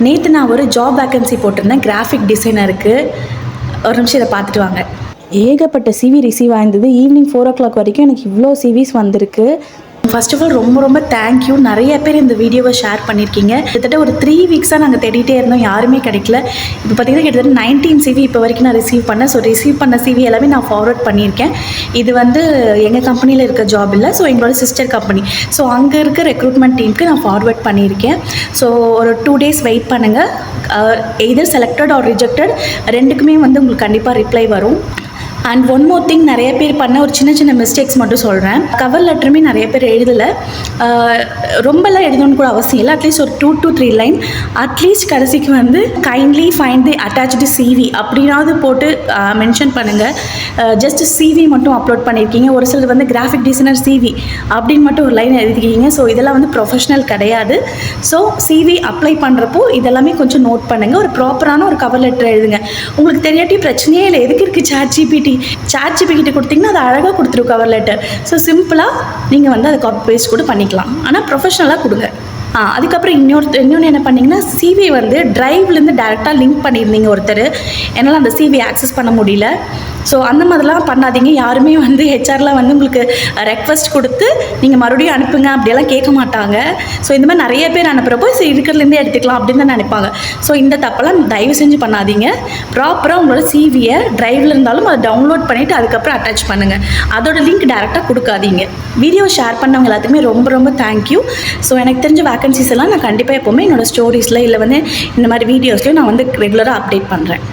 நேற்று நான் ஒரு ஜாப் வேக்கன்சி போட்டிருந்தேன் கிராஃபிக் டிசைனருக்கு. ஒரு நிமிஷம் இதை பார்த்துட்டு வாங்க. ஏகப்பட்ட சிவி ரிசீவ் ஆயிருந்தது. ஈவினிங் 4 o'clock வரைக்கும் எனக்கு இவ்வளோ சிவிஸ் வந்திருக்கு. ஃபர்ஸ்ட் ஆஃப் ஆல் ரொம்ப ரொம்ப தேங்க்யூ. நிறைய பேர் இந்த வீடியோவை ஷேர் பண்ணியிருக்கீங்க. கிட்டத்தட்ட ஒரு 3 வீக்ஸாக நாங்கள் தேடிட்டே இருந்தோம், யாருமே கிடைக்கல. இப்போ பார்த்தீங்கன்னா கிட்டத்தட்ட 19 சிவி இப்போ வரைக்கும் நான் ரிசீவ் பண்ணேன். ஸோ ரிசீவ் பண்ண சிவி எல்லாமே நான் ஃபார்வர்ட் பண்ணியிருக்கேன். இது வந்து எங்கள் கம்பெனியில் இருக்க ஜாப் இல்லை, ஸோ எங்களோட சிஸ்டர் கம்பெனி. ஸோ அங்கே இருக்க ரெக்ரூட்மெண்ட் டீமுக்கு நான் ஃபார்வர்ட் பண்ணியிருக்கேன். ஸோ ஒரு 2 days வெயிட் பண்ணுங்கள். எய்தர் செலக்டட் ஆர் ரிஜெக்டட் ரெண்டுக்குமே வந்து உங்களுக்கு கண்டிப்பாக ரிப்ளை வரும். அண்ட் ஒன் மோர் திங், நிறைய பேர் பண்ண ஒரு சின்ன சின்ன மிஸ்டேக்ஸ் மட்டும் சொல்கிறேன். கவர் லெட்டருமே நிறைய பேர் எழுதலை. ரொம்பலாம் எழுதணும்னு கூட அவசியம் இல்லை. அட்லீஸ்ட் ஒரு 2 to 3 லைன் அட்லீஸ்ட் கடைசிக்கு வந்து kindly find the attached CV அப்படின்னாவது போட்டு மென்ஷன் பண்ணுங்கள். ஜஸ்ட் சிவி மட்டும் அப்லோட் பண்ணியிருக்கீங்க. ஒரு சிலர் வந்து கிராஃபிக் டிசைனர் சிவி அப்படின்னு மட்டும் ஒரு லைன் எழுதிருக்கீங்க. ஸோ இதெல்லாம் வந்து ப்ரொஃபஷனல் கிடையாது. ஸோ சிவி அப்ளை பண்ணுறப்போ இதெல்லாமே கொஞ்சம் நோட் பண்ணுங்கள். ஒரு ப்ராப்பரான ஒரு கவர் லெட்டர் எழுதுங்க. உங்களுக்கு தெரியாட்டி பிரச்சனையே இல்லை. எதுக்கு இருக்குது சாட் ஜிபிடி கொடுத்தீங்கன்னா அது அழகாக கொடுத்துரும் கவர் லெட்டர். ஸோ சிம்பிளாக நீங்கள் வந்து அதை காப்பி பேஸ்ட் கூட பண்ணிக்கலாம். ஆனால் ப்ரொஃபஷனலாக கொடுங்க. அதுக்கப்புறம் இன்னொன்று என்ன பண்ணிங்கன்னா, சிவி வந்து ட்ரைவ்லேருந்து டேரெக்டாக லிங்க் பண்ணியிருந்தீங்க ஒருத்தர். என்னால் அந்த சிவி ஆக்சஸ் பண்ண முடியல. ஸோ அந்த மாதிரிலாம் பண்ணாதீங்க. யாருமே வந்து ஹெச்ஆர்லாம் வந்து உங்களுக்கு ரெக்வஸ்ட் கொடுத்து நீங்கள் மறுபடியும் அனுப்புங்க அப்படியெல்லாம் கேட்க மாட்டாங்க. ஸோ இந்த மாதிரி நிறைய பேர் அனுப்புகிறப்போ இருக்கிறதுலேருந்தே எடுத்துக்கலாம் அப்படின்னு தான் நினைப்பாங்க. ஸோ இந்த தப்பெல்லாம் தயவு செஞ்சு பண்ணாதீங்க. ப்ராப்பராக உங்களோட சிவியை ட்ரைவில் இருந்தாலும் அதை டவுன்லோட் பண்ணிவிட்டு அதுக்கப்புறம் அட்டாச் பண்ணுங்கள். அதோட லிங்க் டேரெக்டாக கொடுக்காதீங்க. வீடியோ ஷேர் பண்ணவங்க எல்லாத்துக்குமே ரொம்ப ரொம்ப தேங்க்யூ. ஸோ எனக்கு தெரிஞ்ச வேக்கன்சிஸ் எல்லாம் நான் கண்டிப்பாக எப்போவுமே என்னோடய ஸ்டோரிஸில் இல்லை வந்து இந்த மாதிரி வீடியோஸ்லையும் நான் வந்து ரெகுலராக அப்டேட் பண்ணுறேன்.